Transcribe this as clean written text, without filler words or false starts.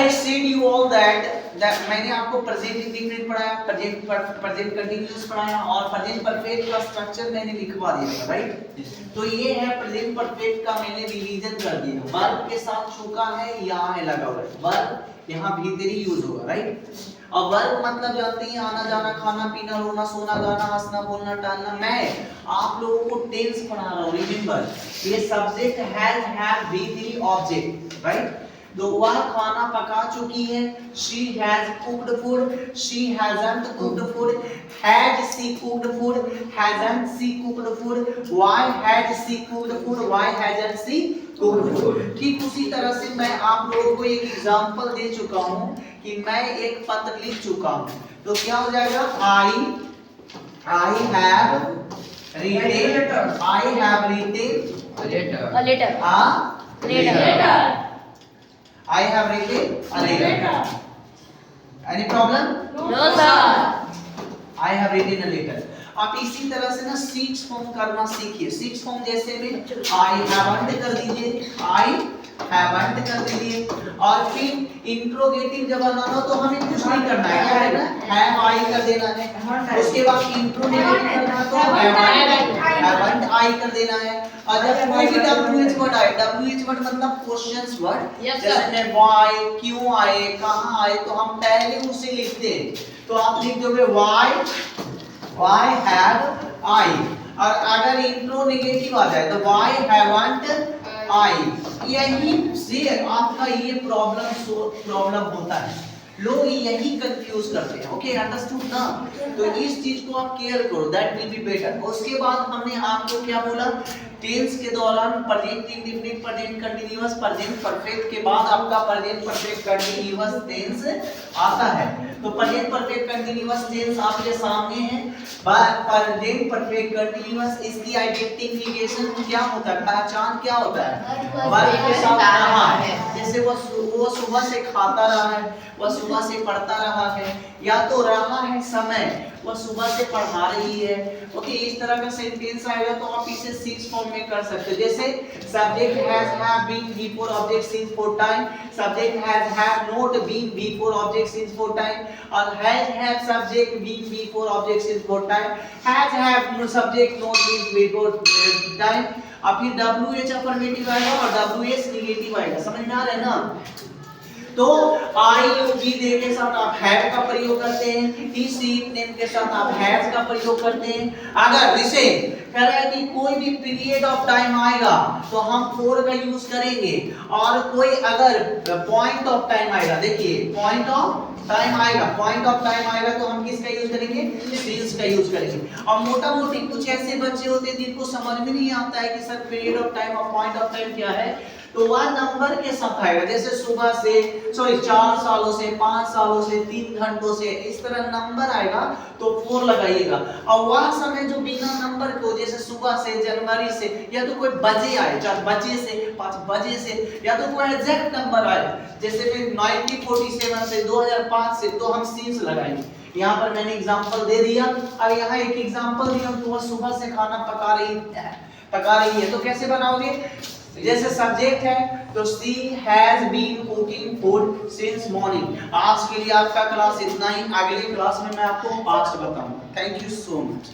I said you all that मैंने आपको present indefinite पढ़ाया, प्रेजेंट कंटीन्यूअस पढ़ाया और प्रेजेंट परफेक्ट का स्ट्रक्चर मैंने लिखवा दिया था, राइट? तो ये है प्रेजेंट परफेक्ट का मैंने रिवीजन कर दिया। वर्ब के साथ छूका है, यहाँ है लगा हुआ है, वर्ब यहाँ भीतरी यूज होगा, राइट? और वर्ब मतलब जानते हैं आना जाना, खाना पीना, रोना सोना, गाना हंसना बोलना टालना। मैं आप लोगों को टेंस पढ़ा रहा हूँ, रिमेंबर ये subject have be three object, right? तो वह खाना पका चुकी है, she has cooked food, she hasn't cooked food, had she cooked food, hasn't she cooked food, why had she cooked food, why hasn't she cooked food। ठीक उसी तरह से मैं आप लोगों को एक एग्जांपल दे चुका हूं कि मैं एक पत्र लिख चुका हूं, तो क्या हो जाएगा? I have written a letter। I have written a letter। Any problem? No sir। I have written a letter। आप इसी तरह से ना सिक्स फॉर्म करना सीखिए। सिक्स फॉर्म जैसे में I haven't कर दीजिए, I haven't कर दीजिए, और फिर इंट्रोगेटिव जब बनाना हो तो हमें कुछ नहीं करना है, क्या है ना, have I कर देना है। उसके बाद इंट्रोगेटिव करना है तो haven't I कर देना है। और जब कोई भी WH वर्ड आए, WH वर्ड मतलब क्वेश्चंस वर्ड, जैसे मैं why, क्यों आए, कहाँ आए, तो हम पहले उसे लिखते हैं। तो आप लिख दोगे why have I, और अगर इंट्रो नेगेटिव आ जाए तो why haven't I। यही से आपका ये प्रॉब्लम होता है, लोग यही कंफ्यूज करते हैं। ओके, अंडरस्टूड ना? तो इस चीज को आप केयर करो, दैट विल बी बेटर। उसके बाद हमने आपको क्या बोला, टेंस के दौरान present indefinite, present continuous, present perfect के बाद आपका प्रेजेंट परफेक्ट कंटीन्यूअस टेंस आता है। तो प्रेजेंट परफेक्ट कंटीन्यूअस टेंस आपके सामने है। प्रेजेंट परफेक्ट कंटीन्यूअस, इसकी आइडेंटिफिकेशन क्या होता है, पहचान क्या होता है? वर्ब के साथ रहा है, जैसे वो सुबह से खाता रहा है, वह सुबह से पढ़ता रहा है, या तो रहा है समय, वह सुबह से पढ़ा रही है। ओके, इस तरह का सेंटेंस आएगा तो आप इसे सिक्स फॉर्म में कर सकते हो। जैसे subject has have been before object since for time, subject has have not been before object since for time, और has have subject been before object since for time, has have subject not been before time. अब फिर WH affirmative आएगा और WS negative आएगा, समझ में आ रहा है ना? तो आई यू बी दे के साथ आप हैव का प्रयोग करते हैं, ही सी नेम के साथ आप हैज का प्रयोग करते हैं। अगर जैसे कह रहा है कि कोई भी पीरियड ऑफ टाइम आएगा तो हम फॉर का यूज करेंगे, और कोई अगर पॉइंट ऑफ टाइम आएगा, देखिए पॉइंट ऑफ टाइम आएगा, पॉइंट ऑफ टाइम आएगा तो हम किसका यूज करेंगे? सिंस का यूज करेंगे। और मोटा मोटी कुछ ऐसे बच्चे होते हैं जिनको समझ में नहीं आता है कि सर पीरियड ऑफ टाइम और पॉइंट ऑफ टाइम क्या है, तो वह नंबर के साथ आएगा, जैसे सुबह से 4 सालों से, 5 सालों से, 3 घंटों से, इस तरह नंबर आएगा तो 4 लगाइएगा। और वह समय जो बिना नंबर को, जैसे सुबह से, जनवरी से, या तो कोई बजे आए, 4 बजे से, 5 बजे से, या तो कोई एग्जैक्ट नंबर आए, जैसे 1947 से, 2005 से, तो हम सिंस लगाएंगे। यहाँ पर मैंने एग्जांपल दे दिया। अब यहाँ एक एग्जांपल दिया कि वह सुबह से खाना पका रही है, तो कैसे बनाओगे? जैसे सब्जेक्ट है तो she has been cooking food since morning. आज के लिए आपका क्लास इतना ही, अगले क्लास में मैं आपको पास्ट बताऊंगा। Thank you so much.